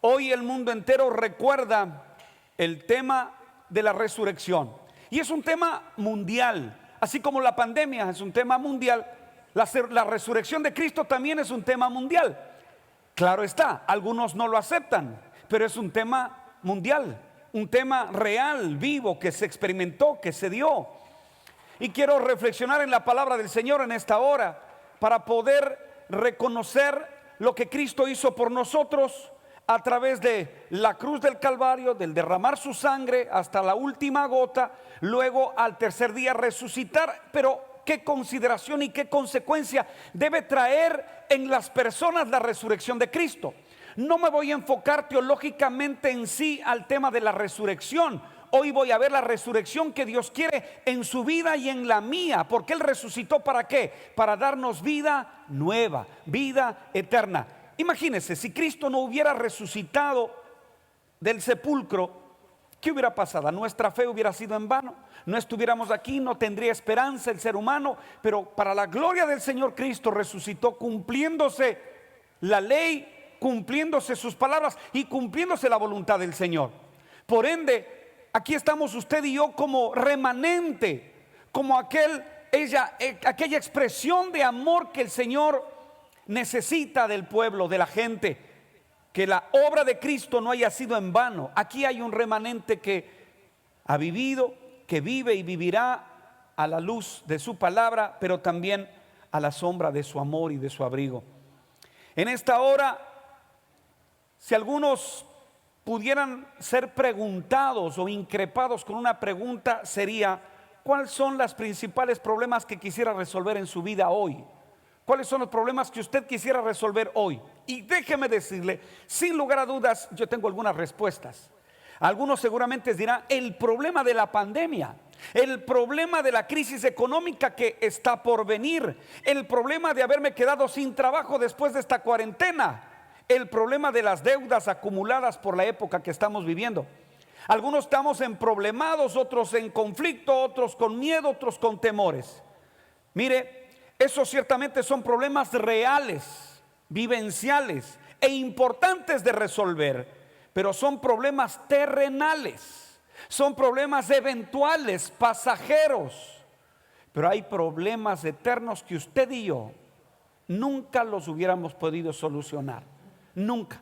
Hoy el mundo entero recuerda el tema de la resurrección. Y es un tema mundial, así como la pandemia es un tema mundial. La resurrección de Cristo también es un tema mundial. Claro está, algunos no lo aceptan, pero es un tema mundial, un tema real, vivo, que se experimentó, que se dio. Y quiero reflexionar en la palabra del Señor en esta hora para poder reconocer lo que Cristo hizo por nosotros a través de la cruz del Calvario, del derramar su sangre hasta la última gota, luego al tercer día resucitar. Pero qué consideración y qué consecuencia debe traer en las personas la resurrección de Cristo. No me voy a enfocar teológicamente en sí al tema de la resurrección. Hoy voy a ver la resurrección que Dios quiere en su vida y en la mía. Porque Él resucitó, ¿para qué? Para darnos vida nueva, vida eterna. Imagínense, si Cristo no hubiera resucitado del sepulcro, ¿qué hubiera pasado? Nuestra fe hubiera sido en vano. No estuviéramos aquí, no tendría esperanza el ser humano. Pero para la gloria del Señor, Cristo resucitó cumpliéndose la ley, cumpliéndose sus palabras y cumpliéndose la voluntad del Señor. Por ende, aquí estamos usted y yo como remanente, como aquella expresión de amor que el Señor necesita del pueblo, de la gente. Que la obra de Cristo no haya sido en vano. Aquí hay un remanente que ha vivido, que vive y vivirá a la luz de su palabra, pero también a la sombra de su amor y de su abrigo. En esta hora, si algunos pudieran ser preguntados o increpados con una pregunta, sería: ¿cuáles son los principales problemas que quisiera resolver en su vida hoy? ¿Cuáles son los problemas que usted quisiera resolver hoy? Y déjeme decirle, sin lugar a dudas, yo tengo algunas respuestas. Algunos seguramente dirán: el problema de la pandemia, el problema de la crisis económica que está por venir, el problema de haberme quedado sin trabajo después de esta cuarentena, el problema de las deudas acumuladas por la época que estamos viviendo. Algunos estamos emproblemados, otros en conflicto, otros con miedo, otros con temores. Mire, esos ciertamente son problemas reales, vivenciales e importantes de resolver, pero son problemas terrenales, son problemas eventuales, pasajeros. Pero hay problemas eternos que usted y yo nunca los hubiéramos podido solucionar, nunca.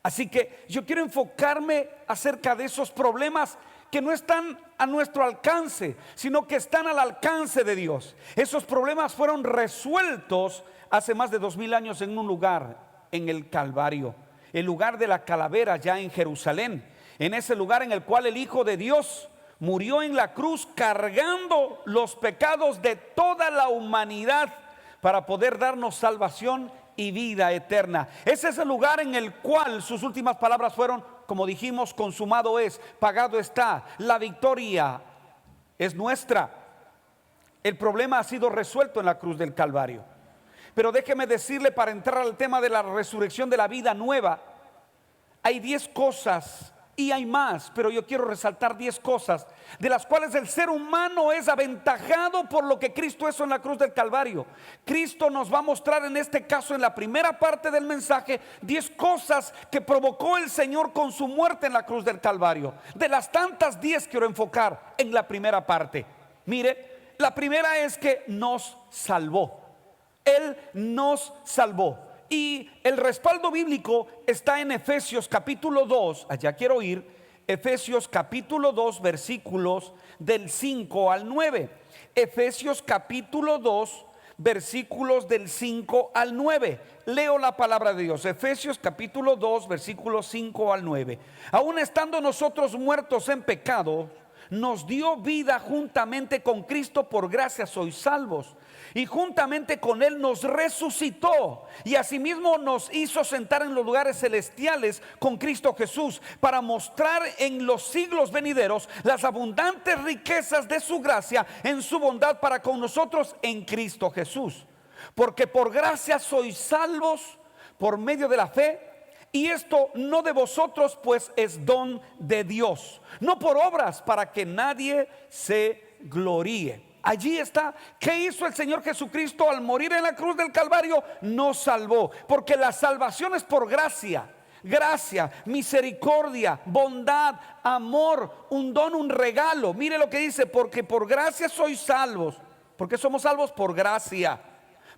Así que yo quiero enfocarme acerca de esos problemas que no están a nuestro alcance, sino que están al alcance de Dios. Esos problemas fueron resueltos hace más de 2000 años en un lugar, en el Calvario, el lugar de la calavera, ya en Jerusalén. En ese lugar en el cual el Hijo de Dios murió en la cruz cargando los pecados de toda la humanidad para poder darnos salvación y vida eterna. Ese es el lugar en el cual sus últimas palabras fueron, como dijimos: consumado es, pagado está, la victoria es nuestra. El problema ha sido resuelto en la cruz del Calvario. Pero déjeme decirle, para entrar al tema de la resurrección de la vida nueva, hay 10 cosas, y hay más, pero yo quiero resaltar 10 cosas de las cuales el ser humano es aventajado por lo que Cristo hizo en la cruz del Calvario. Cristo nos va a mostrar en este caso, en la primera parte del mensaje, 10 cosas que provocó el Señor con su muerte en la cruz del Calvario. De las tantas 10 quiero enfocar en la primera parte. Mire, la primera es que nos salvó. Él nos salvó. Y el respaldo bíblico está en Efesios capítulo 2, allá quiero ir, Efesios capítulo 2, versículos del 5 al 9. Efesios capítulo 2, versículos del 5 al 9. Leo la palabra de Dios. Efesios capítulo 2, versículos 5 al 9. Aun estando nosotros muertos en pecado, nos dio vida juntamente con Cristo, por gracia sois salvos. Y juntamente con Él nos resucitó y asimismo nos hizo sentar en los lugares celestiales con Cristo Jesús, para mostrar en los siglos venideros las abundantes riquezas de su gracia en su bondad para con nosotros en Cristo Jesús. Porque por gracia sois salvos por medio de la fe, y esto no de vosotros, pues es don de Dios, no por obras, para que nadie se gloríe. Allí está. ¿Qué hizo el Señor Jesucristo al morir en la cruz del Calvario? Nos salvó, porque la salvación es por gracia. gracia, misericordia, bondad, amor, un don, un regalo. Mire lo que dice: porque por gracia sois salvos. Porque somos salvos por gracia,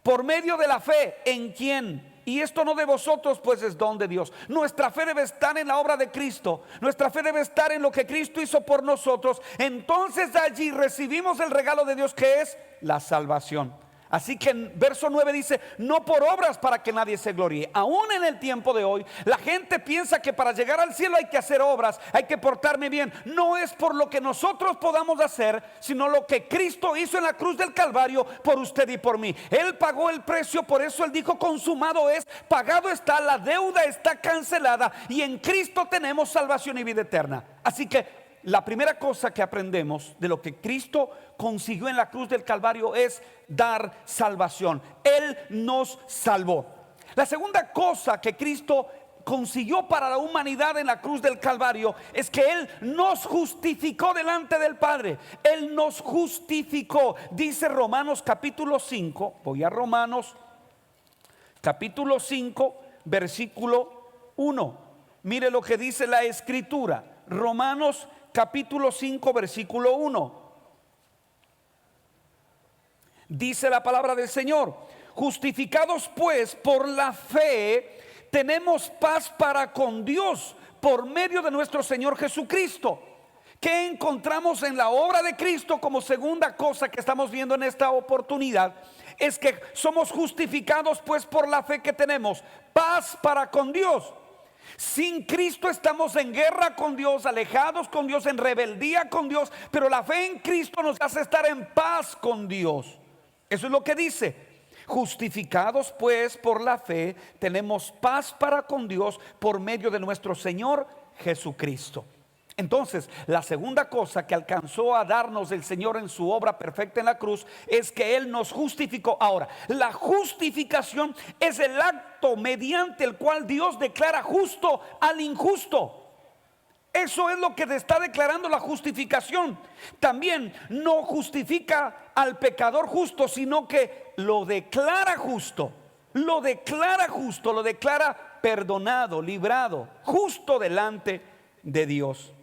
por medio de la fe. ¿En quién? Y esto no de vosotros, pues es don de Dios. Nuestra fe debe estar en la obra de Cristo. Nuestra fe debe estar en lo que Cristo hizo por nosotros. Entonces allí recibimos el regalo de Dios, que es la salvación. Así que en verso 9 dice: no por obras, para que nadie se gloríe. Aún en el tiempo de hoy, la gente piensa que para llegar al cielo hay que hacer obras, hay que portarme bien. No es por lo que nosotros podamos hacer, sino lo que Cristo hizo en la cruz del Calvario por usted y por mí. Él pagó el precio, por eso Él dijo: consumado es, pagado está, la deuda está cancelada, y en Cristo tenemos salvación y vida eterna. Así que la primera cosa que aprendemos de lo que Cristo consiguió en la cruz del Calvario es dar salvación. Él nos salvó. La segunda cosa que Cristo consiguió para la humanidad en la cruz del Calvario es que Él nos justificó delante del Padre. Él nos justificó. Dice Romanos capítulo 5. Voy a Romanos capítulo 5, versículo 1. Mire lo que dice la Escritura. Romanos capítulo 5, versículo 1. Dice la palabra del Señor: justificados pues por la fe, tenemos paz para con Dios por medio de nuestro Señor Jesucristo. ¿Qué encontramos en la obra de Cristo como segunda cosa que estamos viendo en esta oportunidad? Es que somos justificados pues por la fe, que tenemos paz para con Dios. Sin Cristo estamos en guerra con Dios, alejados con Dios, en rebeldía con Dios. Pero la fe en Cristo nos hace estar en paz con Dios. Eso es lo que dice: justificados pues por la fe, tenemos paz para con Dios por medio de nuestro Señor Jesucristo. Entonces, la segunda cosa que alcanzó a darnos el Señor en su obra perfecta en la cruz es que Él nos justificó. Ahora, la justificación es el acto mediante el cual Dios declara justo al injusto. Eso es lo que está declarando la justificación. También no justifica al pecador justo, sino que lo declara justo. Lo declara justo, lo declara perdonado, librado, justo delante de Dios.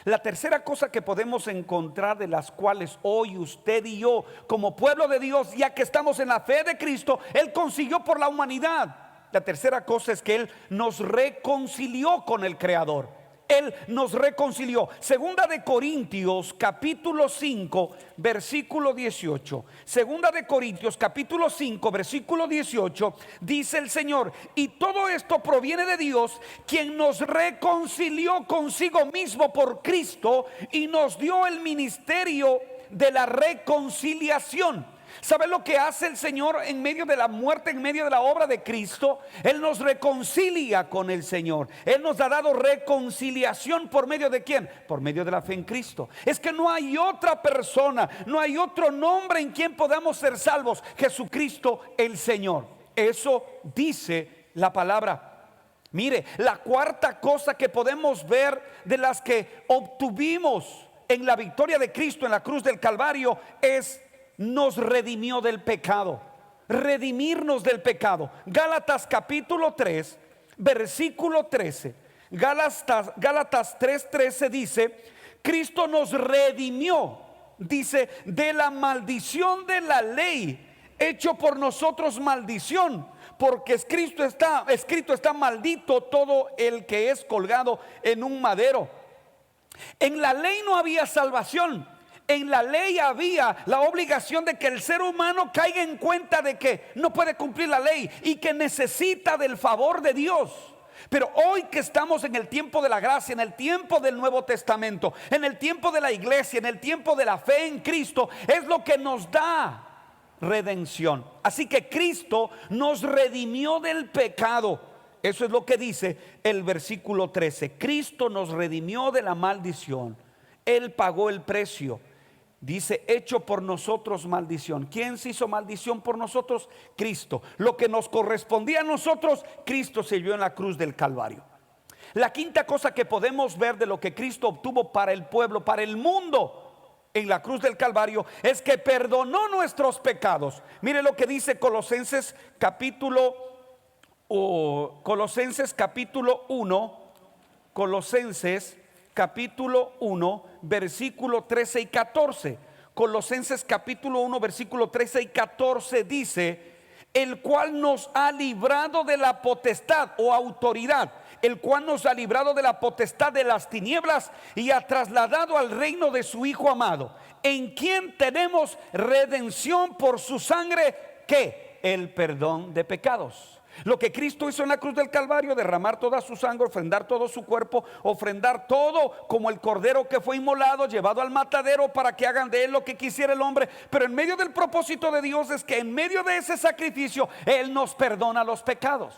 La tercera cosa que podemos encontrar, de las cuales hoy usted y yo como pueblo de Dios, ya que estamos en la fe de Cristo, Él consiguió por la humanidad. La tercera cosa es que Él nos reconcilió con el Creador. Él nos reconcilió. Segunda de Corintios capítulo 5 versículo 18. Segunda de Corintios capítulo 5 versículo 18. Dice el Señor: y todo esto proviene de Dios, quien nos reconcilió consigo mismo por Cristo y nos dio el ministerio de la reconciliación. ¿Sabe lo que hace el Señor en medio de la muerte, en medio de la obra de Cristo? Él nos reconcilia con el Señor. Él nos ha dado reconciliación. ¿Por medio de quién? Por medio de la fe en Cristo. Es que no hay otra persona, no hay otro nombre en quien podamos ser salvos: Jesucristo el Señor. Eso dice la palabra. Mire, la cuarta cosa que podemos ver de las que obtuvimos en la victoria de Cristo en la cruz del Calvario es: nos redimió del pecado. Redimirnos del pecado. Gálatas capítulo 3 versículo 13. Gálatas 3:13 dice: Cristo nos redimió, dice, de la maldición de la ley, hecho por nosotros maldición, porque escrito está: maldito todo el que es colgado en un madero. En la ley no había salvación. En la ley había la obligación de que el ser humano caiga en cuenta de que no puede cumplir la ley y que necesita del favor de Dios. Pero hoy que estamos en el tiempo de la gracia, en el tiempo del Nuevo Testamento, en el tiempo de la iglesia, en el tiempo de la fe en Cristo, es lo que nos da redención. Así que Cristo nos redimió del pecado. Eso es lo que dice el versículo 13. Cristo nos redimió de la maldición. Él pagó el precio. Dice: hecho por nosotros maldición. ¿Quién se hizo maldición por nosotros? Cristo. Lo que nos correspondía a nosotros, Cristo se llevó en la cruz del Calvario. La quinta cosa que podemos ver de lo que Cristo obtuvo para el pueblo, para el mundo, en la cruz del Calvario, es que perdonó nuestros pecados. Mire lo que dice Colosenses capítulo o Colosenses capítulo 1, Colosenses capítulo 1, versículo 13 y 14. Colosenses capítulo 1, versículo 13 y 14 dice: el cual nos ha librado de la potestad o autoridad, el cual nos ha librado de la potestad de las tinieblas y ha trasladado al reino de su Hijo amado, en quien tenemos redención por su sangre, ¿qué? El perdón de pecados. Lo que Cristo hizo en la cruz del Calvario, derramar toda su sangre, ofrendar todo su cuerpo, ofrendar todo como el cordero que fue inmolado, llevado al matadero para que hagan de él lo que quisiera el hombre. Pero en medio del propósito de Dios es que en medio de ese sacrificio Él nos perdona los pecados.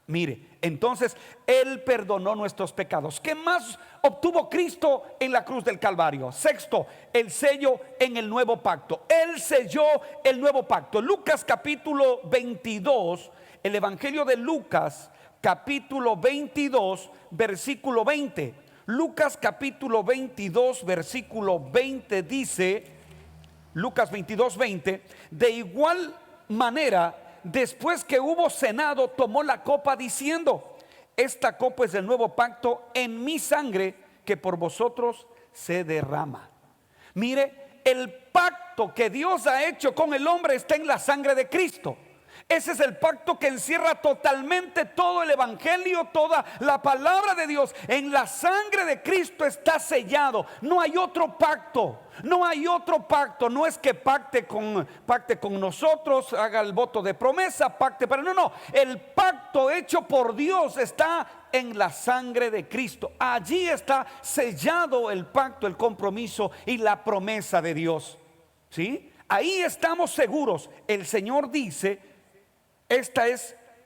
Mire, entonces Él perdonó nuestros pecados. ¿Qué más obtuvo Cristo en la cruz del Calvario? Sexto, el sello en el nuevo pacto. Él selló el nuevo pacto. Lucas capítulo 22, el Evangelio de Lucas capítulo 22, versículo 20. Lucas capítulo 22, versículo 20 dice, Lucas 22, 20: de igual manera, después que hubo cenado, tomó la copa diciendo: esta copa es el nuevo pacto en mi sangre, que por vosotros se derrama. Mire, el pacto que Dios ha hecho con el hombre está en la sangre de Cristo. Ese es el pacto que encierra totalmente todo el evangelio, toda la palabra de Dios. En la sangre de Cristo está sellado. No hay otro pacto. No hay otro pacto. No es que pacte con nosotros, haga el voto de promesa, pacte para... No. El pacto hecho por Dios está en la sangre de Cristo. Allí está sellado el pacto, el compromiso y la promesa de Dios. ¿Sí? Ahí estamos seguros. El Señor dice: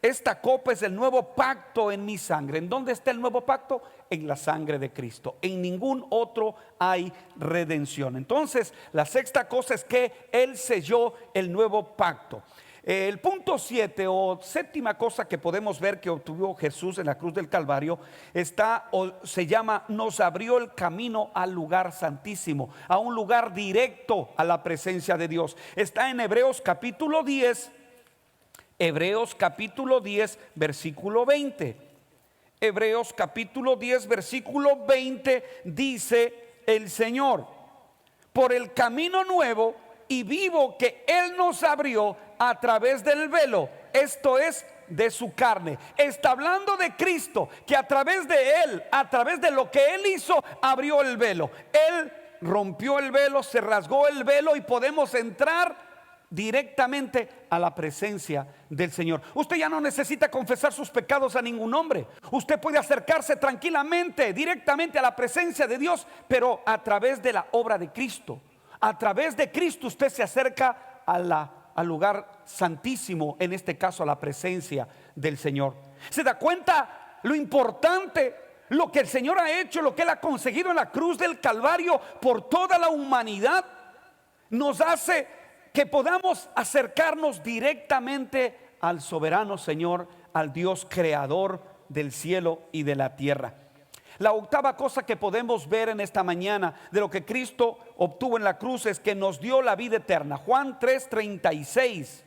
esta copa es el nuevo pacto en mi sangre. ¿En dónde está el nuevo pacto? En la sangre de Cristo. En ningún otro hay redención. Entonces, la sexta cosa es que Él selló el nuevo pacto. El punto 7 o séptima cosa que podemos ver que obtuvo Jesús en la cruz del Calvario se llama: nos abrió el camino al lugar santísimo, a un lugar directo a la presencia de Dios. Está en Hebreos capítulo 10. Hebreos capítulo 10, versículo 20. Hebreos capítulo 10, versículo 20 dice el Señor: por el camino nuevo y vivo que Él nos abrió a través del velo, esto es, de su carne. Está hablando de Cristo, que a través de Él, a través de lo que Él hizo, abrió el velo. Él rompió el velo, se rasgó el velo y podemos entrar directamente a la presencia del Señor. Usted ya no necesita confesar sus pecados a ningún hombre. Usted puede acercarse tranquilamente, directamente a la presencia de Dios, pero a través de la obra de Cristo. A través de Cristo usted se acerca al lugar santísimo, en este caso a la presencia del Señor. ¿Se da cuenta lo importante? Lo que el Señor ha hecho, lo que Él ha conseguido en la cruz del Calvario por toda la humanidad, nos hace que podamos acercarnos directamente al soberano Señor, al Dios creador del cielo y de la tierra. La octava cosa que podemos ver en esta mañana de lo que Cristo obtuvo en la cruz es que nos dio la vida eterna. Juan 3:36.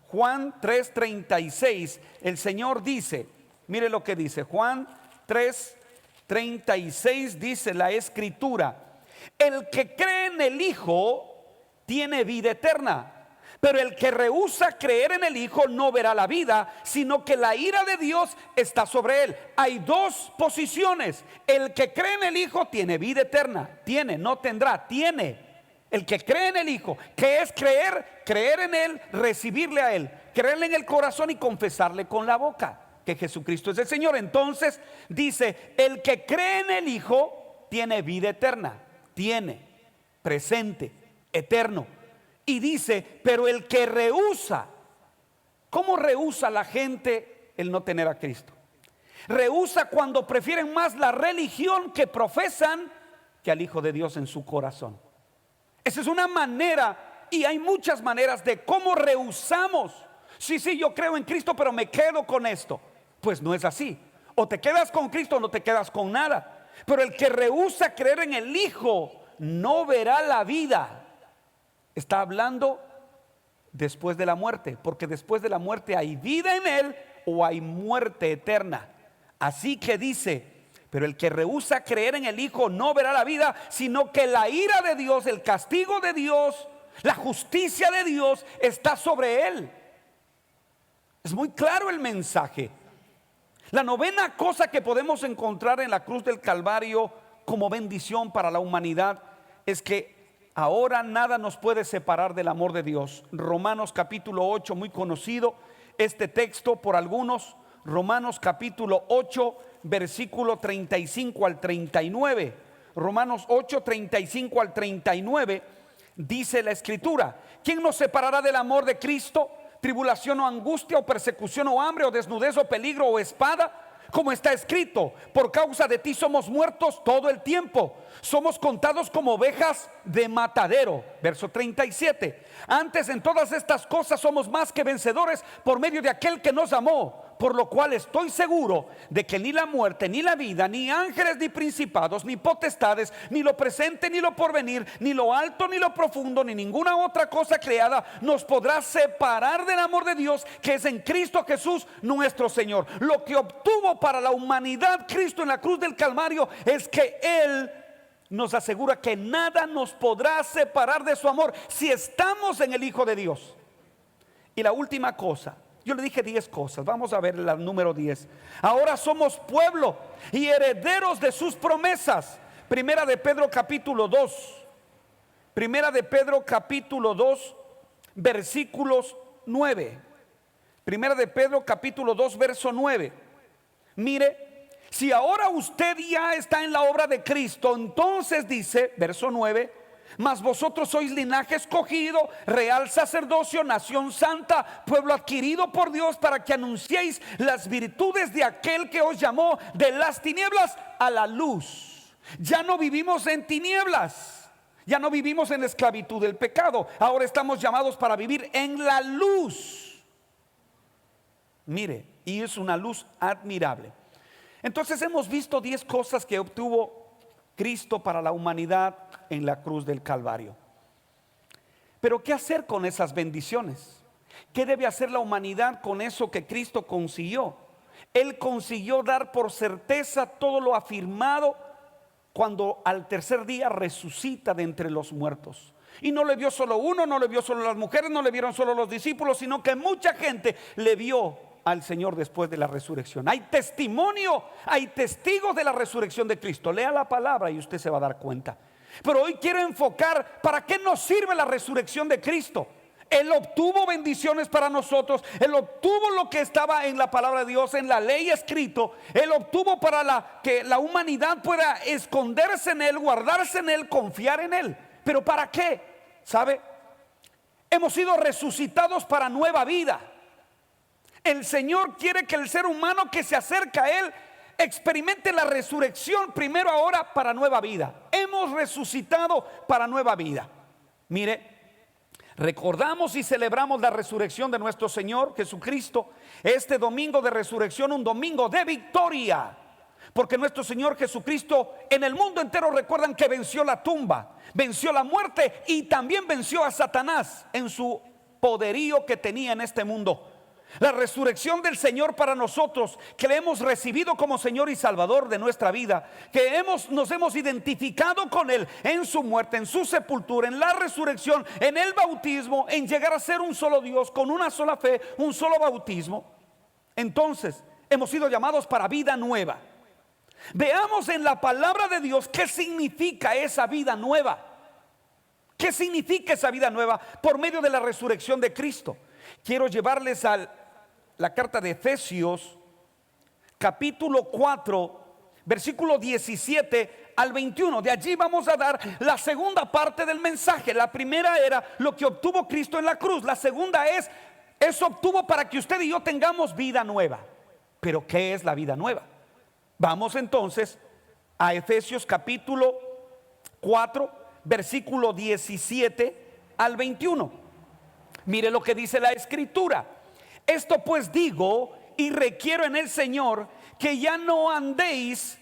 Juan 3:36. El Señor dice, mire lo que dice. Juan 3:36 dice la Escritura: el que cree en el Hijo tiene vida eterna, pero el que rehúsa creer en el Hijo no verá la vida, sino que la ira de Dios está sobre él. Hay dos posiciones: el que cree en el Hijo tiene vida eterna. Tiene, no tendrá, tiene. El que cree en el Hijo, que es creer en Él, recibirle a Él, creerle en el corazón y confesarle con la boca que Jesucristo es el Señor. Entonces dice: el que cree en el Hijo tiene vida eterna. Tiene, presente, eterno. Y dice: pero el que rehúsa. ¿Cómo rehúsa la gente el no tener a Cristo? Rehúsa cuando prefieren más la religión que profesan que al Hijo de Dios en su corazón. Esa es una manera, y hay muchas maneras de cómo rehusamos. Sí, yo creo en Cristo, pero me quedo con esto. Pues no es así. O te quedas con Cristo o no te quedas con nada. Pero el que rehúsa creer en el Hijo no verá la vida. Está hablando después de la muerte, porque después de la muerte hay vida en Él o hay muerte eterna. Así que dice: pero el que rehúsa creer en el Hijo no verá la vida, sino que la ira de Dios, el castigo de Dios, la justicia de Dios está sobre él. Es muy claro el mensaje. La novena cosa que podemos encontrar en la cruz del Calvario como bendición para la humanidad es que ahora nada nos puede separar del amor de Dios. Romanos capítulo 8, muy conocido este texto por algunos. Romanos capítulo 8, versículo 35 al 39. Romanos 8, 35 al 39 dice la escritura: ¿quién nos separará del amor de Cristo? ¿Tribulación o angustia o persecución o hambre o desnudez o peligro o espada? Como está escrito: por causa de ti somos muertos todo el tiempo, somos contados como ovejas de matadero. Verso 37: antes en todas estas cosas somos más que vencedores por medio de aquel que nos amó. Por lo cual estoy seguro de que ni la muerte, ni la vida, ni ángeles, ni principados, ni potestades, ni lo presente, ni lo porvenir, ni lo alto, ni lo profundo, ni ninguna otra cosa creada nos podrá separar del amor de Dios que es en Cristo Jesús nuestro Señor. Lo que obtuvo para la humanidad Cristo en la cruz del Calvario es que Él nos asegura que nada nos podrá separar de su amor si estamos en el Hijo de Dios. Y la última cosa, yo le dije 10 cosas, vamos a ver la número 10. Ahora somos pueblo y herederos de sus promesas. Primera de Pedro capítulo 2. Primera de Pedro capítulo 2, versículos 9. Primera de Pedro capítulo 2, verso 9. Mire, si ahora usted ya está en la obra de Cristo, entonces dice, verso 9: mas vosotros sois linaje escogido, real sacerdocio, nación santa, pueblo adquirido por Dios, para que anunciéis las virtudes de aquel que os llamó de las tinieblas a la luz. Ya no vivimos en tinieblas, ya no vivimos en esclavitud del pecado. Ahora estamos llamados para vivir en la luz. Mire, y es una luz admirable. Entonces hemos visto 10 cosas que obtuvo Cristo para la humanidad en la cruz del Calvario. Pero ¿qué hacer con esas bendiciones? ¿Qué debe hacer la humanidad con eso que Cristo consiguió? Él consiguió dar por certeza todo lo afirmado cuando al tercer día resucita de entre los muertos. Y no le vio solo uno, no le vio solo las mujeres, no le vieron solo los discípulos, sino que mucha gente le vio al Señor después de la resurrección. Hay testimonio, hay testigos de la resurrección de Cristo. Lea la palabra y usted se va a dar cuenta. Pero hoy quiero enfocar para qué nos sirve la resurrección de Cristo. Él obtuvo bendiciones para nosotros. Él obtuvo lo que estaba en la palabra de Dios, en la ley escrito. Él obtuvo para que la humanidad pueda esconderse en Él, guardarse en Él, confiar en Él. ¿Pero para qué? ¿Sabe? Hemos sido resucitados para nueva vida. El Señor quiere que el ser humano que se acerca a Él experimente la resurrección primero, ahora para nueva vida. Hemos resucitado para nueva vida. Mire, recordamos y celebramos la resurrección de nuestro Señor Jesucristo. Este domingo de resurrección, un domingo de victoria, porque nuestro Señor Jesucristo en el mundo entero recuerdan que venció la tumba, venció la muerte y también venció a Satanás en su poderío que tenía en este mundo. La resurrección del Señor para nosotros, que le hemos recibido como Señor y Salvador de nuestra vida, que nos hemos identificado con Él en su muerte, en su sepultura, en la resurrección, en el bautismo, en llegar a ser un solo Dios, con una sola fe, un solo bautismo. Entonces hemos sido llamados para vida nueva. Veamos en la palabra de Dios qué significa esa vida nueva. ¿Qué significa esa vida nueva por medio de la resurrección de Cristo? Quiero llevarles a la carta de Efesios capítulo 4, versículo 17 al 21. De allí vamos a dar la segunda parte del mensaje. La primera era lo que obtuvo Cristo en la cruz. La segunda es, eso obtuvo para que usted y yo tengamos vida nueva. Pero ¿qué es la vida nueva? Vamos entonces a Efesios capítulo 4, versículo 17 al 21. Mire lo que dice la escritura: esto pues digo y requiero en el Señor, que ya no andéis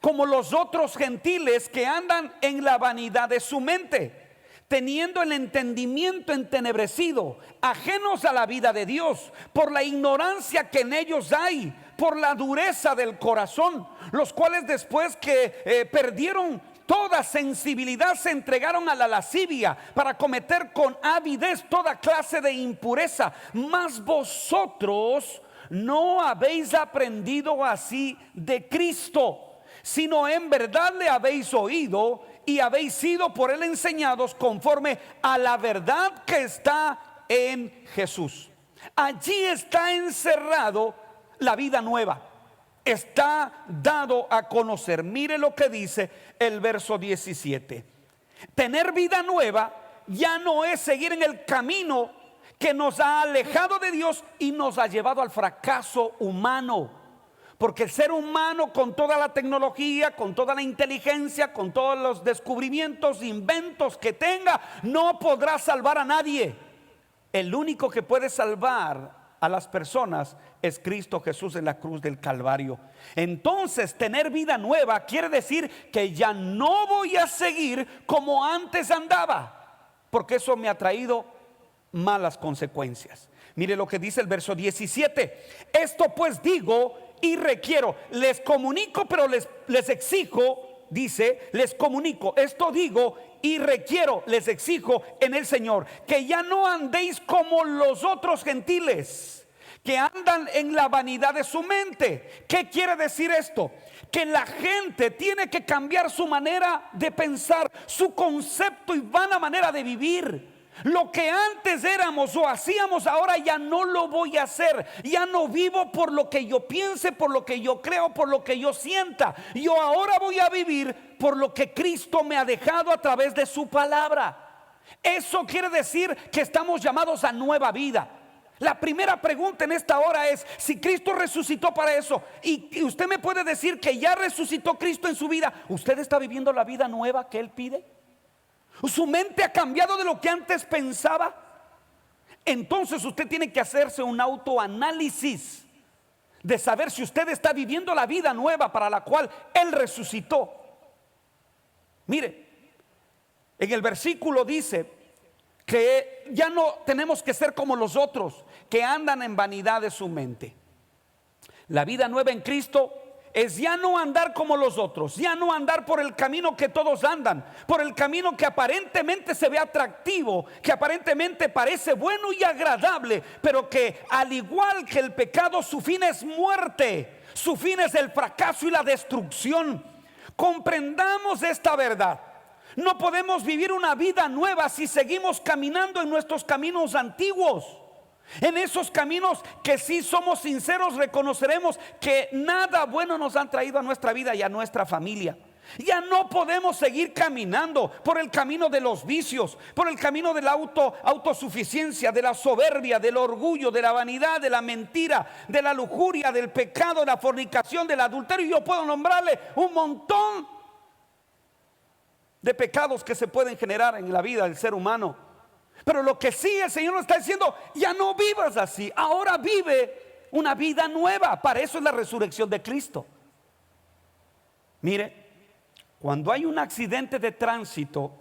como los otros gentiles que andan en la vanidad de su mente, teniendo el entendimiento entenebrecido, ajenos a la vida de Dios, por la ignorancia que en ellos hay, por la dureza del corazón, los cuales después que perdieron toda sensibilidad se entregaron a la lascivia para cometer con avidez toda clase de impureza. Mas vosotros no habéis aprendido así de Cristo, sino en verdad le habéis oído y habéis sido por él enseñados conforme a la verdad que está en Jesús. Allí está encerrado la vida nueva. Está dado a conocer. Mire lo que dice el verso 17. Tener vida nueva ya no es seguir en el camino que nos ha alejado de Dios y nos ha llevado al fracaso humano. Porque el ser humano, con toda la tecnología, con toda la inteligencia, con todos los descubrimientos, inventos que tenga, no podrá salvar a nadie. El único que puede salvar a las personas es Cristo Jesús en la cruz del Calvario. Entonces, tener vida nueva quiere decir que ya no voy a seguir como antes andaba, porque eso me ha traído malas consecuencias. Mire lo que dice el verso 17. Esto pues digo y requiero, les comunico, pero les exijo, dice, les comunico, esto digo y requiero, les exijo en el Señor, que ya no andéis como los otros gentiles, que andan en la vanidad de su mente. ¿Qué quiere decir esto? Que la gente tiene que cambiar su manera de pensar, su concepto y vana manera de vivir. Lo que antes éramos o hacíamos, ahora ya no lo voy a hacer. Ya no vivo por lo que yo piense, por lo que yo creo, por lo que yo sienta. Yo ahora voy a vivir por lo que Cristo me ha dejado a través de su palabra. Eso quiere decir que estamos llamados a nueva vida. La primera pregunta en esta hora es: si Cristo resucitó para eso, y usted me puede decir que ya resucitó Cristo en su vida, ¿usted está viviendo la vida nueva que Él pide? ¿Su mente ha cambiado de lo que antes pensaba? Entonces usted tiene que hacerse un autoanálisis de saber si usted está viviendo la vida nueva para la cual Él resucitó. Mire, en el versículo dice que ya no tenemos que ser como los otros, que andan en vanidad de su mente. La vida nueva en Cristo es ya no andar como los otros, ya no andar por el camino que todos andan, por el camino que aparentemente se ve atractivo, que aparentemente parece bueno y agradable, pero que al igual que el pecado, su fin es muerte, su fin es el fracaso y la destrucción. Comprendamos esta verdad. No podemos vivir una vida nueva si seguimos caminando en nuestros caminos antiguos. En esos caminos que, si somos sinceros, reconoceremos que nada bueno nos han traído a nuestra vida y a nuestra familia. Ya no podemos seguir caminando por el camino de los vicios, por el camino de la autosuficiencia, de la soberbia, del orgullo, de la vanidad, de la mentira, de la lujuria, del pecado, de la fornicación, del adulterio. Y yo puedo nombrarle un montón de pecados que se pueden generar en la vida del ser humano. Pero lo que sí el Señor nos está diciendo: ya no vivas así, ahora vive una vida nueva. Para eso es la resurrección de Cristo. Mire, cuando hay un accidente de tránsito,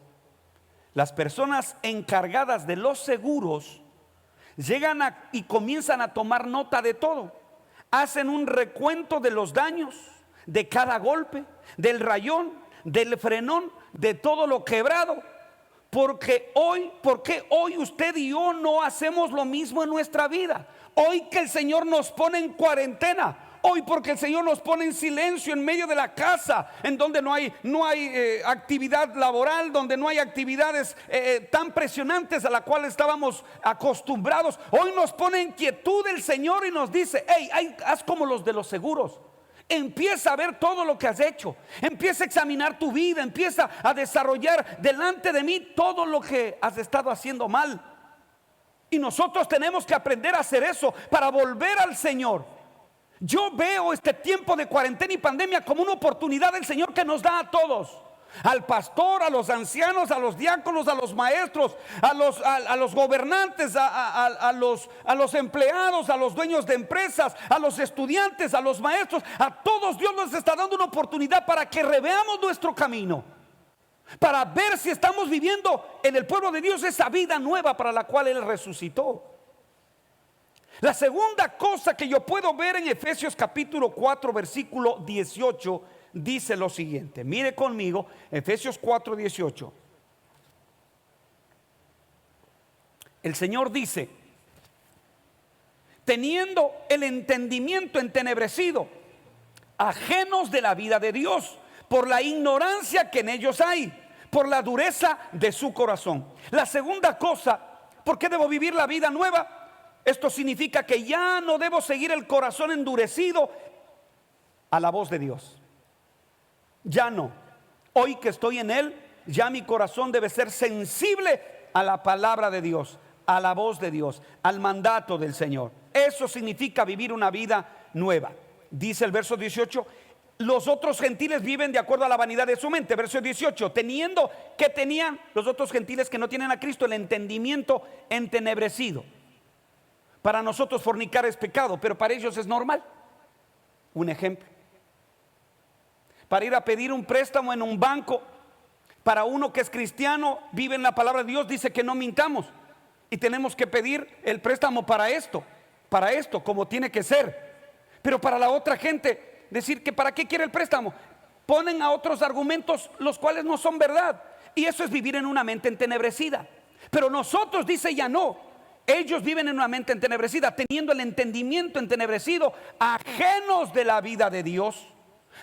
las personas encargadas de los seguros llegan y comienzan a tomar nota de todo. Hacen un recuento de los daños, de cada golpe, del rayón, del frenón, de todo lo quebrado. ¿Por qué hoy usted y yo no hacemos lo mismo en nuestra vida? Hoy que el Señor nos pone en cuarentena, hoy porque el Señor nos pone en silencio en medio de la casa, en donde no hay actividad laboral, donde no hay actividades tan presionantes a la cual estábamos acostumbrados. Hoy nos pone en quietud el Señor y nos dice: hey, haz como los de los seguros. Empieza a ver todo lo que has hecho, empieza a examinar tu vida, empieza a desarrollar delante de mí todo lo que has estado haciendo mal. Y nosotros tenemos que aprender a hacer eso para volver al Señor. Yo veo este tiempo de cuarentena y pandemia como una oportunidad del Señor que nos da a todos: al pastor, a los ancianos, a los diáconos, a los maestros, a los gobernantes, a los empleados, a los dueños de empresas, a los estudiantes, a los maestros. A todos Dios nos está dando una oportunidad para que reveamos nuestro camino, para ver si estamos viviendo en el pueblo de Dios esa vida nueva para la cual Él resucitó. La segunda cosa que yo puedo ver en Efesios capítulo 4 versículo 18 dice lo siguiente. Mire conmigo, Efesios 4, 18. El Señor dice: teniendo el entendimiento entenebrecido, ajenos de la vida de Dios, por la ignorancia que en ellos hay, por la dureza de su corazón. La segunda cosa, ¿por qué debo vivir la vida nueva? Esto significa que ya no debo seguir el corazón endurecido a la voz de Dios. Ya no. Hoy que estoy en Él, ya mi corazón debe ser sensible a la palabra de Dios, a la voz de Dios, al mandato del Señor. Eso significa vivir una vida nueva. Dice el verso 18: los otros gentiles viven de acuerdo a la vanidad de su mente. Verso 18: teniendo, ¿qué tenían los otros gentiles que no tienen a Cristo? El entendimiento entenebrecido. Para nosotros fornicar es pecado, pero para ellos es normal. Un ejemplo: para ir a pedir un préstamo en un banco, para uno que es cristiano, vive en la palabra de Dios, dice que no mintamos y tenemos que pedir el préstamo para esto, como tiene que ser. Pero para la otra gente, decir que para qué quiere el préstamo, ponen a otros argumentos los cuales no son verdad, y eso es vivir en una mente entenebrecida. Pero nosotros, dice, ya no. Ellos viven en una mente entenebrecida, teniendo el entendimiento entenebrecido, ajenos de la vida de Dios,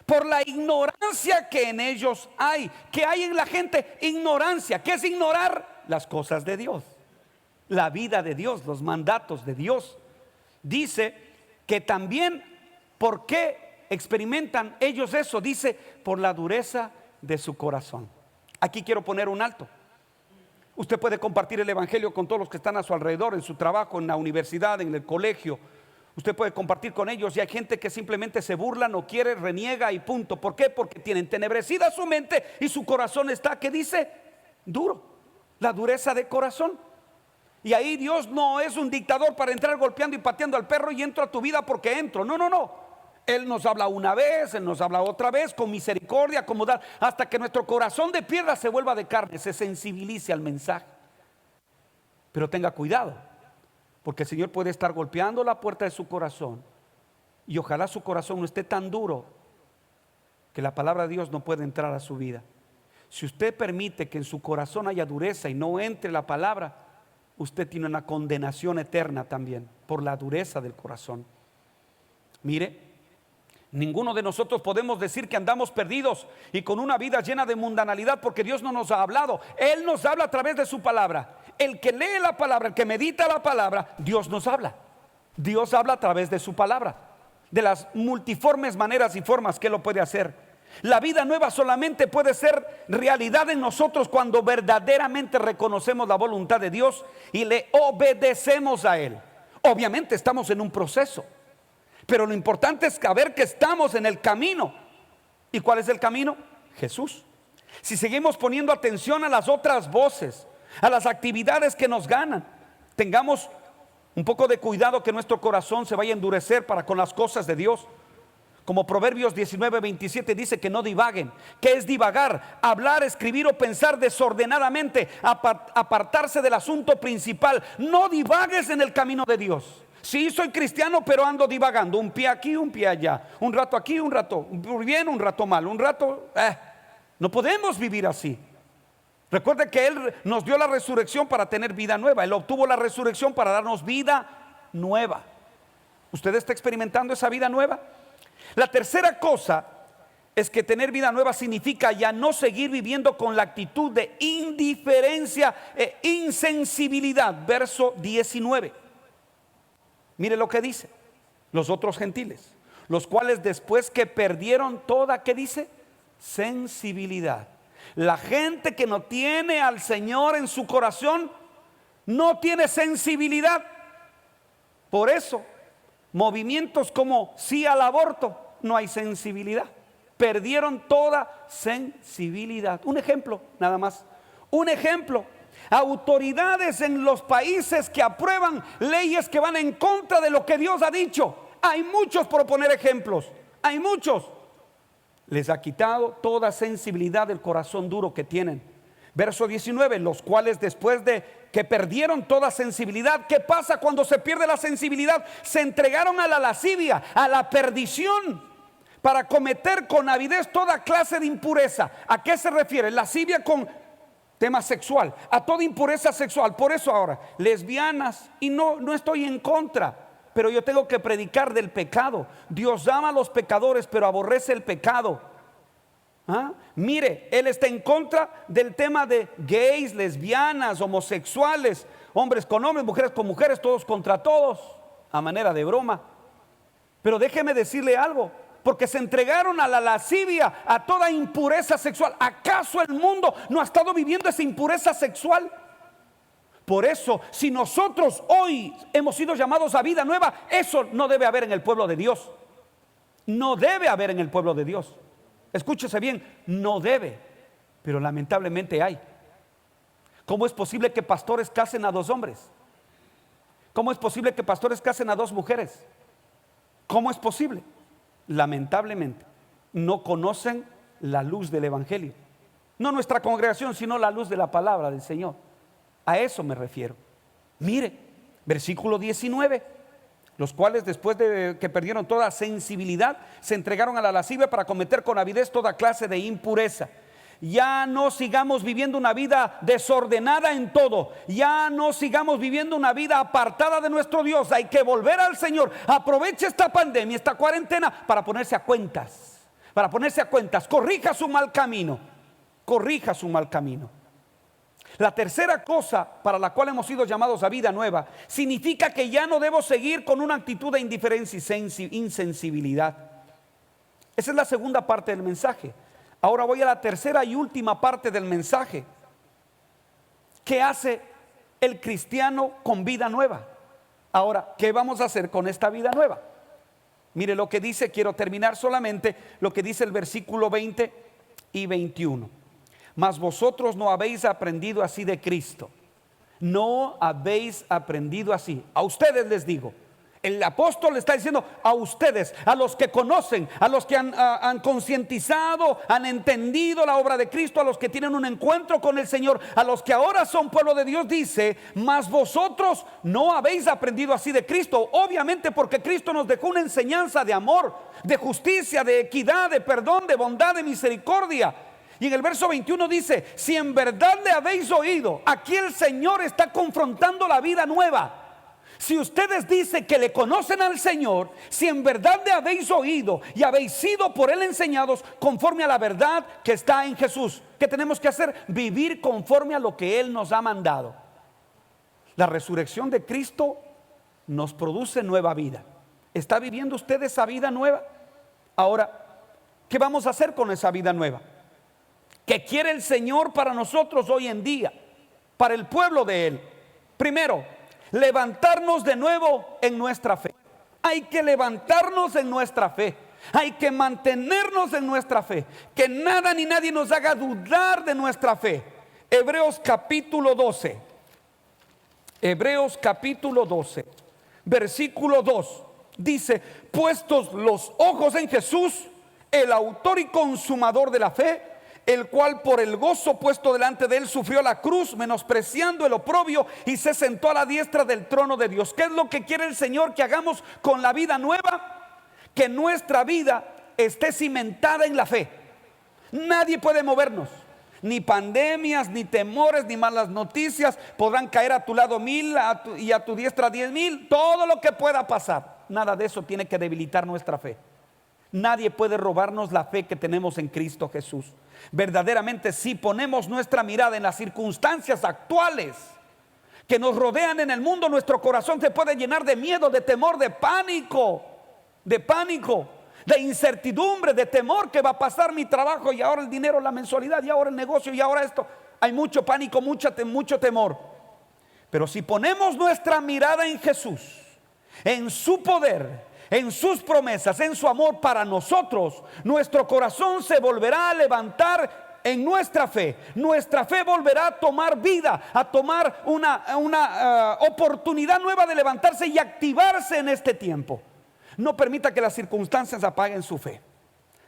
por la ignorancia que en ellos hay. ¿Qué hay en la gente? Ignorancia. ¿Qué es ignorar? Las cosas de Dios, la vida de Dios, los mandatos de Dios. Dice que también, ¿por qué experimentan ellos eso? Dice, por la dureza de su corazón. Aquí quiero poner un alto. Usted puede compartir el evangelio con todos los que están a su alrededor, en su trabajo, en la universidad, en el colegio. Usted puede compartir con ellos, y hay gente que simplemente se burla, no quiere, reniega y punto. ¿Por qué? Porque tienen entenebrecida su mente y su corazón está, ¿qué dice? Duro. La dureza de corazón. Y ahí Dios no es un dictador para entrar golpeando y pateando al perro y entro a tu vida porque entro. No, no, no. Él nos habla una vez, Él nos habla otra vez, con misericordia, acomodar, hasta que nuestro corazón de piedra se vuelva de carne, se sensibilice al mensaje. Pero tenga cuidado, porque el Señor puede estar golpeando la puerta de su corazón, y ojalá su corazón no esté tan duro que la palabra de Dios no pueda entrar a su vida. Si usted permite que en su corazón haya dureza y no entre la palabra, usted tiene una condenación eterna también por la dureza del corazón. Mire, ninguno de nosotros podemos decir que andamos perdidos y con una vida llena de mundanalidad, porque Dios no nos ha hablado. Él nos habla a través de su palabra. El que lee la palabra, el que medita la palabra, Dios nos habla. Dios habla a través de su palabra, de las multiformes maneras y formas que Él lo puede hacer. La vida nueva solamente puede ser realidad en nosotros cuando verdaderamente reconocemos la voluntad de Dios y le obedecemos a Él. Obviamente estamos en un proceso, pero lo importante es saber que estamos en el camino. ¿Y cuál es el camino? Jesús. Si seguimos poniendo atención a las otras voces, a las actividades que nos ganan, tengamos un poco de cuidado que nuestro corazón se vaya a endurecer para con las cosas de Dios. Como Proverbios 19:27 dice, que no divaguen. ¿Qué es divagar? Hablar, escribir o pensar desordenadamente, apartarse del asunto principal. No divagues en el camino de Dios. Sí, soy cristiano, pero ando divagando, un pie aquí, un pie allá, un rato aquí, un rato bien, un rato mal, un rato no podemos vivir así. Recuerde que Él nos dio la resurrección para tener vida nueva. Él obtuvo la resurrección para darnos vida nueva. ¿Usted está experimentando esa vida nueva? La tercera cosa es que tener vida nueva significa ya no seguir viviendo con la actitud de indiferencia e insensibilidad. Verso 19. Mire lo que dice: los otros gentiles, los cuales después que perdieron toda, ¿qué dice? Sensibilidad. La gente que no tiene al Señor en su corazón no tiene sensibilidad. Por eso movimientos como sí al aborto, no hay sensibilidad. Perdieron toda sensibilidad. Un ejemplo, nada más. Un ejemplo. Autoridades en los países que aprueban leyes que van en contra de lo que Dios ha dicho. Hay muchos, por poner ejemplos. Hay muchos. les ha quitado toda sensibilidad del corazón duro que tienen. Verso 19, los cuales después de que perdieron toda sensibilidad. ¿Qué pasa cuando se pierde la sensibilidad? Se entregaron a la lascivia, a la perdición, para cometer con avidez toda clase de impureza. ¿A qué se refiere? Lascivia con tema sexual, a toda impureza sexual. Por eso ahora, lesbianas, y no estoy en contra, pero yo tengo que predicar del pecado. Dios ama a los pecadores, pero aborrece el pecado. Mire, Él está en contra del tema de gays, lesbianas, homosexuales, hombres con hombres, mujeres con mujeres, todos contra todos, a manera de broma. Pero déjeme decirle algo, porque se entregaron a la lascivia, a toda impureza sexual. ¿Acaso el mundo no ha estado viviendo esa impureza sexual? Por eso, si nosotros hoy hemos sido llamados a vida nueva, eso no debe haber en el pueblo de Dios. No debe haber en el pueblo de Dios. Escúchese bien, no debe, pero lamentablemente hay. ¿Cómo es posible que pastores casen a dos hombres? ¿Cómo es posible que pastores casen a dos mujeres? ¿Cómo es posible? Lamentablemente no conocen la luz del evangelio. No nuestra congregación, sino la luz de la palabra del Señor. A eso me refiero. Mire, versículo 19. Los cuales después de que perdieron toda sensibilidad, se entregaron a la lascivia para cometer con avidez toda clase de impureza. Ya no sigamos viviendo una vida desordenada en todo. Ya no sigamos viviendo una vida apartada de nuestro Dios. Hay que volver al Señor. Aproveche esta pandemia, esta cuarentena, para ponerse a cuentas. Para ponerse a cuentas. Corrija su mal camino. Corrija su mal camino. La tercera cosa para la cual hemos sido llamados a vida nueva significa que ya no debo seguir con una actitud de indiferencia y insensibilidad. Esa es la segunda parte del mensaje. Ahora voy a la tercera y última parte del mensaje. ¿Qué hace el cristiano con vida nueva? Ahora, ¿qué vamos a hacer con esta vida nueva? Mire lo que dice, quiero terminar solamente lo que dice el versículo 20 y 21. Mas vosotros no habéis aprendido así de Cristo. No habéis aprendido así. A ustedes les digo. El apóstol le está diciendo a ustedes, a los que conocen, a los que han concientizado, han entendido la obra de Cristo, a los que tienen un encuentro con el Señor, a los que ahora son pueblo de Dios, dice, mas vosotros no habéis aprendido así de Cristo. Obviamente porque Cristo nos dejó una enseñanza de amor, de justicia, de equidad, de perdón, de bondad, de misericordia. Y en el verso 21 dice, si en verdad le habéis oído, aquí el Señor está confrontando la vida nueva. Si ustedes dicen que le conocen al Señor, si en verdad le habéis oído y habéis sido por Él enseñados conforme a la verdad que está en Jesús, ¿qué tenemos que hacer? Vivir conforme a lo que Él nos ha mandado. La resurrección de Cristo nos produce nueva vida. ¿Está viviendo usted esa vida nueva? Ahora, ¿qué vamos a hacer con esa vida nueva? ¿Qué quiere el Señor para nosotros hoy en día? Para el pueblo de Él. Primero, levantarnos de nuevo en nuestra fe. Hay que levantarnos en nuestra fe. Hay que mantenernos en nuestra fe. Que nada ni nadie nos haga dudar de nuestra fe. Hebreos capítulo 12. Hebreos capítulo 12. Versículo 2. Dice, puestos los ojos en Jesús, el autor y consumador de la fe, el cual por el gozo puesto delante de él sufrió la cruz, menospreciando el oprobio, y se sentó a la diestra del trono de Dios. ¿Qué es lo que quiere el Señor que hagamos con la vida nueva? Que nuestra vida esté cimentada en la fe. Nadie puede movernos. Ni pandemias, ni temores, ni malas noticias. Podrán caer a tu lado 1000 y a tu diestra 10,000. Todo lo que pueda pasar, nada de eso tiene que debilitar nuestra fe. Nadie puede robarnos la fe que tenemos en Cristo Jesús. Verdaderamente, si ponemos nuestra mirada en las circunstancias actuales que nos rodean en el mundo, nuestro corazón se puede llenar de miedo, de temor, de pánico, de incertidumbre, de temor. ¿Qué va a pasar mi trabajo? Y ahora el dinero, la mensualidad, y ahora el negocio, y ahora esto. Hay mucho pánico, mucho temor. Pero si ponemos nuestra mirada en Jesús, en su poder, en sus promesas, en su amor para nosotros, nuestro corazón se volverá a levantar en nuestra fe. Nuestra fe volverá a tomar vida, a tomar una oportunidad nueva de levantarse y activarse en este tiempo. No permita que las circunstancias apaguen su fe.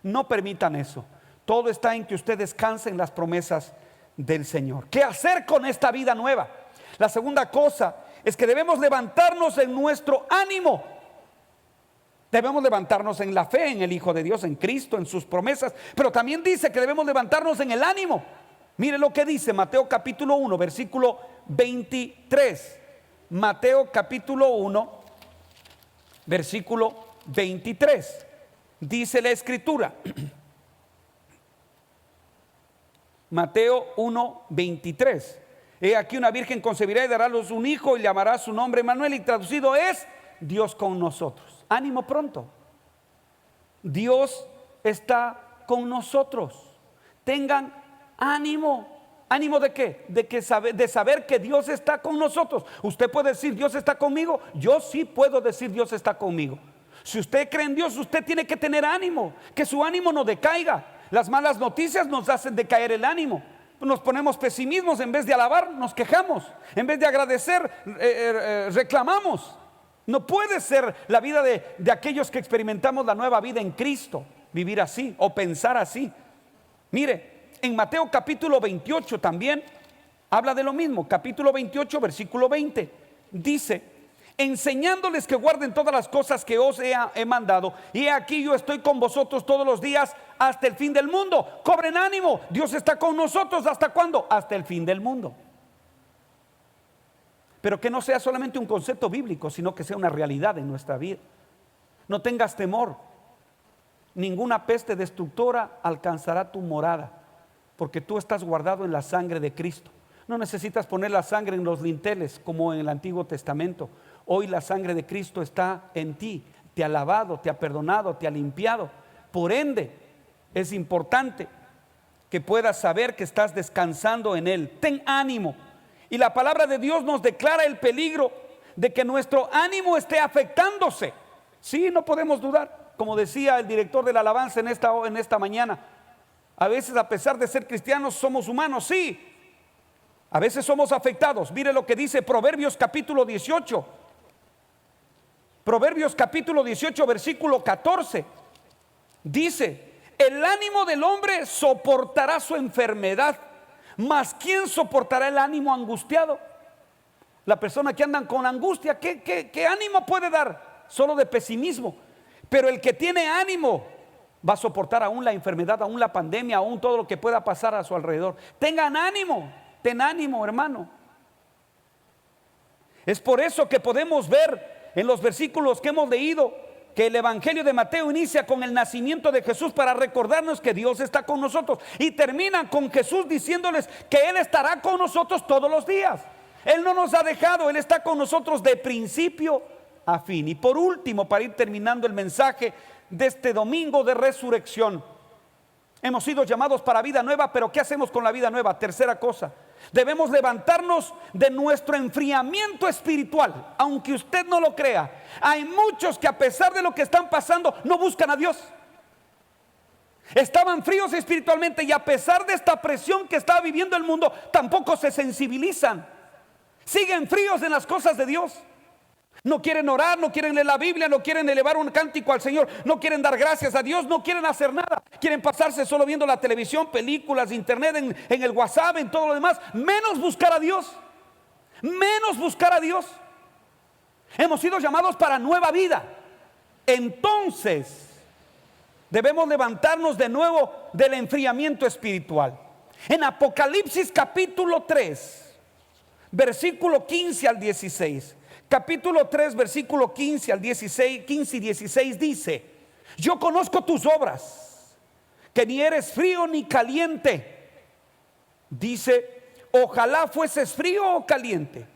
No permitan eso. Todo está en que usted descanse en las promesas del Señor. ¿Qué hacer con esta vida nueva? La segunda cosa es que debemos levantarnos en nuestro ánimo. Debemos levantarnos en la fe en el Hijo de Dios, en Cristo, en sus promesas. Pero también dice que debemos levantarnos en el ánimo. Mire lo que dice Mateo capítulo 1, versículo 23. Mateo capítulo 1, versículo 23. Dice la Escritura. Mateo 1, 23. He aquí una virgen concebirá y dará a luz un hijo y llamará su nombre Emmanuel, y traducido es Dios con nosotros. Ánimo pronto. Dios está con nosotros. Tengan ánimo. ¿Ánimo de qué? De saber que Dios está con nosotros. Usted puede decir Dios está conmigo. Yo sí puedo decir Dios está conmigo. Si usted cree en Dios, usted tiene que tener ánimo. Que su ánimo no decaiga. Las malas noticias nos hacen decaer el ánimo. Nos ponemos pesimismos. En vez de alabar, nos quejamos. En vez de agradecer, reclamamos. No puede ser la vida de aquellos que experimentamos la nueva vida en Cristo, vivir así o pensar así. Mire, en Mateo capítulo 28 también habla de lo mismo. Capítulo 28, versículo 20. Dice: enseñándoles que guarden todas las cosas que os he mandado, y he aquí yo estoy con vosotros todos los días hasta el fin del mundo. Cobren ánimo, Dios está con nosotros. ¿Hasta cuándo? Hasta el fin del mundo. Pero que no sea solamente un concepto bíblico, sino que sea una realidad en nuestra vida. No tengas temor. Ninguna peste destructora alcanzará tu morada, porque tú estás guardado en la sangre de Cristo. No necesitas poner la sangre en los dinteles como en el Antiguo Testamento. Hoy la sangre de Cristo está en ti. Te ha lavado, te ha perdonado, te ha limpiado. Por ende, es importante que puedas saber que estás descansando en Él. Ten ánimo. Y la palabra de Dios nos declara el peligro de que nuestro ánimo esté afectándose. Sí, no podemos dudar. Como decía el director de la alabanza en esta mañana, a veces, a pesar de ser cristianos, somos humanos. Sí, a veces somos afectados. Mire lo que dice Proverbios capítulo 18. Proverbios capítulo 18, versículo 14. Dice: el ánimo del hombre soportará su enfermedad, mas ¿quién soportará el ánimo angustiado? La persona que anda con angustia, ¿qué ánimo puede dar? Solo de pesimismo. Pero el que tiene ánimo va a soportar aún la enfermedad, aún la pandemia, aún todo lo que pueda pasar a su alrededor. Tengan ánimo, ten ánimo, hermano. Es por eso que podemos ver en los versículos que hemos leído que el Evangelio de Mateo inicia con el nacimiento de Jesús para recordarnos que Dios está con nosotros, y termina con Jesús diciéndoles que Él estará con nosotros todos los días. Él no nos ha dejado, Él está con nosotros de principio a fin. Y por último, para ir terminando el mensaje de este domingo de resurrección, hemos sido llamados para vida nueva, pero ¿qué hacemos con la vida nueva? Tercera cosa, debemos levantarnos de nuestro enfriamiento espiritual. Aunque usted no lo crea, hay muchos que a pesar de lo que están pasando no buscan a Dios. Estaban fríos espiritualmente, y a pesar de esta presión que está viviendo el mundo, tampoco se sensibilizan. Siguen fríos en las cosas de Dios. No quieren orar, no quieren leer la Biblia, no quieren elevar un cántico al Señor, no quieren dar gracias a Dios, no quieren hacer nada. Quieren pasarse solo viendo la televisión, películas, internet, en el WhatsApp, en todo lo demás. Menos buscar a Dios. Menos buscar a Dios. Hemos sido llamados para nueva vida. Entonces, debemos levantarnos de nuevo del enfriamiento espiritual. En Apocalipsis capítulo 3, versículo 15 al 16. Capítulo 3, versículo 15 al 16, 15 y 16 dice: yo conozco tus obras, que ni eres frío ni caliente. Dice: ojalá fueses frío o caliente.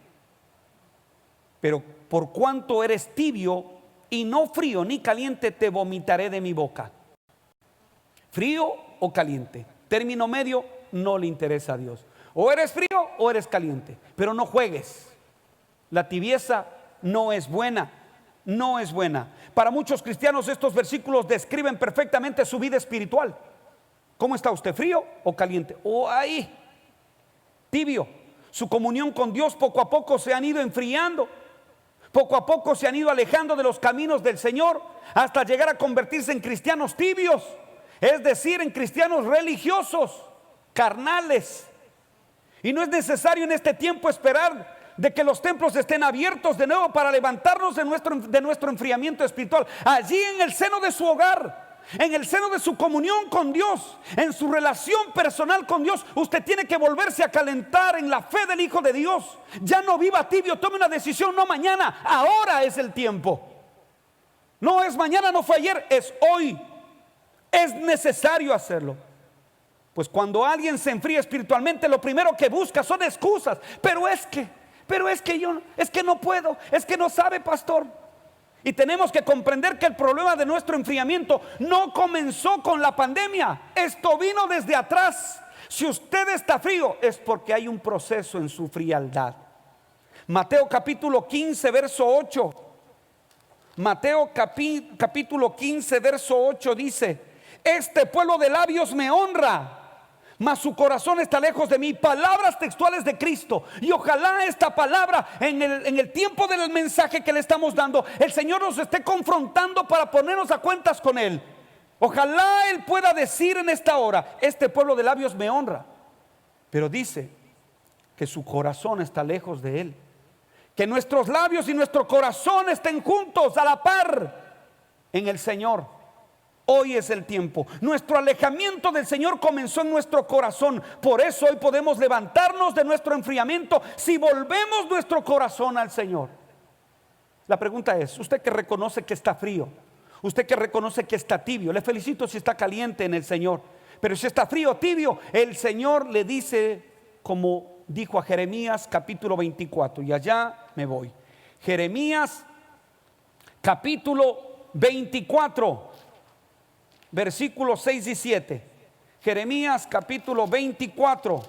Pero por cuanto eres tibio y no frío ni caliente, te vomitaré de mi boca. Frío o caliente, término medio, no le interesa a Dios. O eres frío o eres caliente, pero no juegues. La tibieza no es buena, no es buena. Para muchos cristianos estos versículos describen perfectamente su vida espiritual. ¿Cómo está usted? ¿Frío o caliente? O ahí, tibio. Su comunión con Dios poco a poco se han ido enfriando. Poco a poco se han ido alejando de los caminos del Señor, hasta llegar a convertirse en cristianos tibios. es decir, en cristianos religiosos, carnales. Y no es necesario en este tiempo esperar de que los templos estén abiertos de nuevo para levantarnos de nuestro enfriamiento espiritual. Allí en el seno de su hogar, en el seno de su comunión con Dios, en su relación personal con Dios, usted tiene que volverse a calentar en la fe del Hijo de Dios. Ya no viva tibio, tome una decisión, no mañana, ahora es el tiempo. No es mañana, no fue ayer, es hoy. Es necesario hacerlo. Pues cuando alguien se enfría espiritualmente, lo primero que busca son excusas. Pero es que no puedo, es que no sabe, pastor. Y tenemos que comprender que el problema de nuestro enfriamiento no comenzó con la pandemia. Esto vino desde atrás. Si usted está frío, es porque hay un proceso en su frialdad. Mateo capítulo 15, verso 8. Mateo capítulo 15, verso 8 dice: este pueblo de labios me honra, mas su corazón está lejos de mí. Palabras textuales de Cristo. Y ojalá esta palabra en el tiempo del mensaje que le estamos dando, el Señor nos esté confrontando para ponernos a cuentas con Él. Ojalá Él pueda decir en esta hora: este pueblo de labios me honra, pero dice que su corazón está lejos de Él. Que nuestros labios y nuestro corazón estén juntos a la par en el Señor. Hoy es el tiempo. Nuestro alejamiento del Señor comenzó en nuestro corazón. Por eso hoy podemos levantarnos de nuestro enfriamiento si volvemos nuestro corazón al Señor. La pregunta es: usted que reconoce que está frío, usted que reconoce que está tibio, le felicito si está caliente en el Señor. Pero si está frío, tibio, el Señor le dice, como dijo a Jeremías capítulo 24, y allá me voy. Jeremías capítulo 24, versículos 6 y 7. Jeremías capítulo 24,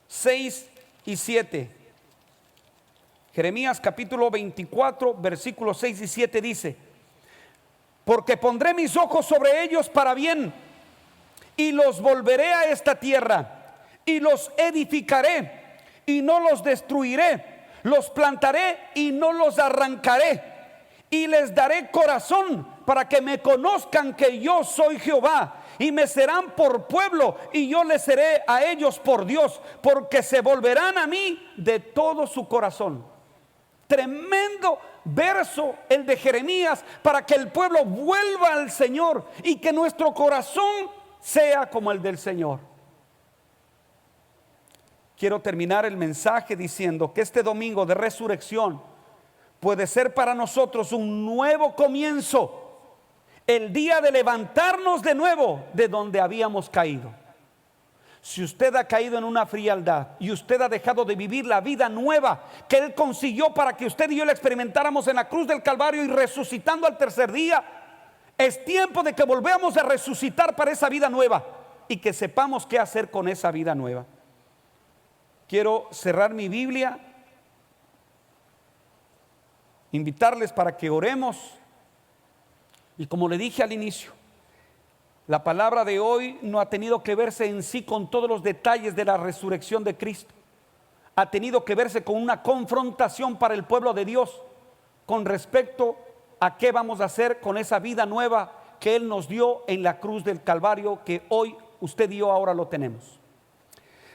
6 y 7. Jeremías capítulo 24, versículos 6 y 7 dice: porque pondré mis ojos sobre ellos para bien, y los volveré a esta tierra, y los edificaré, y no los destruiré. Los plantaré y no los arrancaré, y les daré corazón para que me conozcan que yo soy Jehová, y me serán por pueblo, y yo les seré a ellos por Dios, porque se volverán a mí de todo su corazón. Tremendo verso el de Jeremías, para que el pueblo vuelva al Señor y que nuestro corazón sea como el del Señor. Quiero terminar el mensaje diciendo que este domingo de resurrección puede ser para nosotros un nuevo comienzo, el día de levantarnos de nuevo de donde habíamos caído. Si usted ha caído en una frialdad y usted ha dejado de vivir la vida nueva que Él consiguió para que usted y yo la experimentáramos en la cruz del Calvario y resucitando al tercer día, es tiempo de que volvamos a resucitar para esa vida nueva y que sepamos qué hacer con esa vida nueva. Quiero cerrar mi Biblia, invitarles para que oremos. Y como le dije al inicio, la palabra de hoy no ha tenido que verse en sí con todos los detalles de la resurrección de Cristo. Ha tenido que verse con una confrontación para el pueblo de Dios con respecto a qué vamos a hacer con esa vida nueva que Él nos dio en la cruz del Calvario, que hoy usted y yo ahora lo tenemos.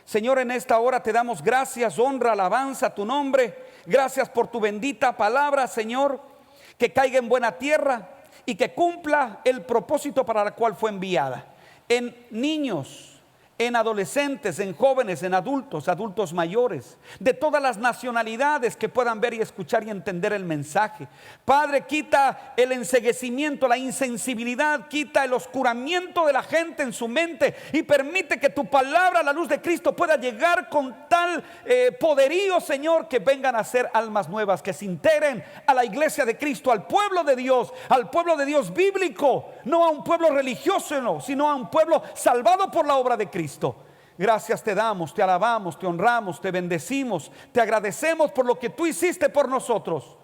Señor, en esta hora te damos gracias, honra, alabanza a tu nombre. Gracias por tu bendita palabra, Señor, que caiga en buena tierra y que cumpla el propósito para el cual fue enviada. En niños, en adolescentes, en jóvenes, en adultos mayores, de todas las nacionalidades que puedan ver y escuchar y entender el mensaje. Padre, quita el enceguecimiento, la insensibilidad, quita el oscuramiento de la gente en su mente y permite que tu palabra, la luz de Cristo, pueda llegar con tal poderío, Señor, que vengan a ser almas nuevas, que se integren a la iglesia de Cristo, al pueblo de Dios bíblico, no a un pueblo religioso, no, sino a un pueblo salvado por la obra de Cristo. Gracias te damos, te alabamos, te honramos, te bendecimos, te agradecemos por lo que tú hiciste por nosotros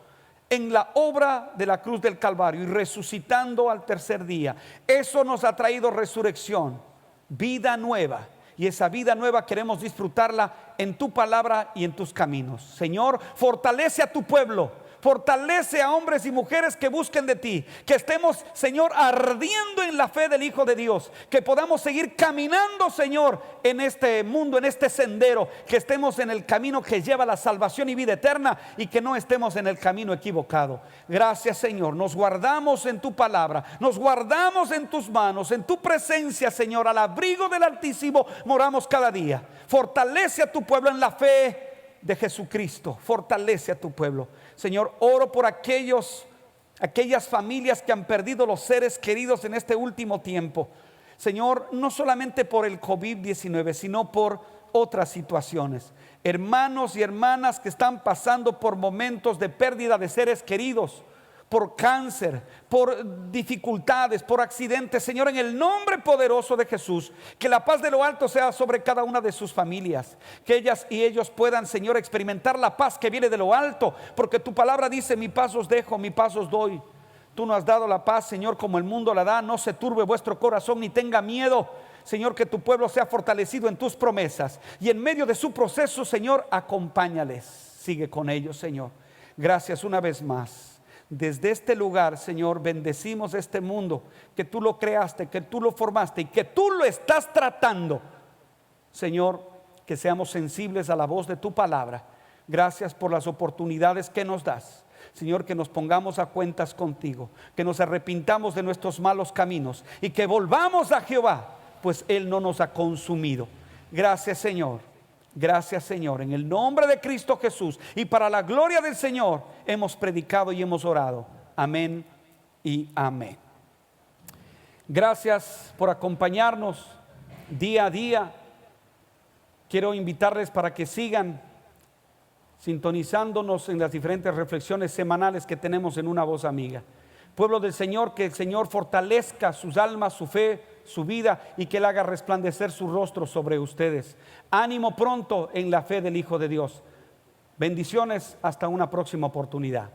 en la obra de la cruz del Calvario y resucitando al tercer día. Eso nos ha traído resurrección, vida nueva, y esa vida nueva queremos disfrutarla en tu palabra y en tus caminos. Señor, fortalece a tu pueblo, Fortalece a hombres y mujeres que busquen de ti. Que estemos, Señor, ardiendo en la fe del Hijo de Dios. Que podamos seguir caminando, Señor, en este mundo, en este sendero. Que estemos en el camino que lleva a la salvación y vida eterna, y que no estemos en el camino equivocado. Gracias, Señor. Nos guardamos en tu palabra. Nos guardamos en tus manos, en tu presencia, Señor. Al abrigo del Altísimo moramos cada día. Fortalece a tu pueblo en la fe de Jesucristo. Fortalece a tu pueblo, Señor. Oro por aquellas familias que han perdido los seres queridos en este último tiempo, Señor, no solamente por el COVID-19, sino por otras situaciones. Hermanos y hermanas que están pasando por momentos de pérdida de seres queridos, por cáncer, por dificultades, por accidentes. Señor, en el nombre poderoso de Jesús, que la paz de lo alto sea sobre cada una de sus familias. Que ellas y ellos puedan, Señor, experimentar la paz que viene de lo alto, porque tu palabra dice: mi paz os dejo, mi paz os doy. Tú nos has dado la paz, Señor, como el mundo la da. No se turbe vuestro corazón ni tenga miedo. Señor, que tu pueblo sea fortalecido en tus promesas, y en medio de su proceso, Señor, acompáñales. Sigue con ellos, Señor. Gracias una vez más. Desde este lugar, Señor, bendecimos este mundo que tú lo creaste, que tú lo formaste y que tú lo estás tratando. Señor, que seamos sensibles a la voz de tu palabra. Gracias por las oportunidades que nos das. Señor, que nos pongamos a cuentas contigo, que nos arrepintamos de nuestros malos caminos y que volvamos a Jehová, pues Él no nos ha consumido. Gracias, Señor. Gracias, Señor. En el nombre de Cristo Jesús y para la gloria del Señor hemos predicado y hemos orado. Amén y amén. Gracias por acompañarnos día a día. Quiero invitarles para que sigan sintonizándonos en las diferentes reflexiones semanales que tenemos en Una Voz Amiga. Pueblo del Señor, que el Señor fortalezca sus almas, su fe, su vida, y que Él haga resplandecer su rostro sobre ustedes. Ánimo pronto en la fe del Hijo de Dios. Bendiciones, hasta una próxima oportunidad.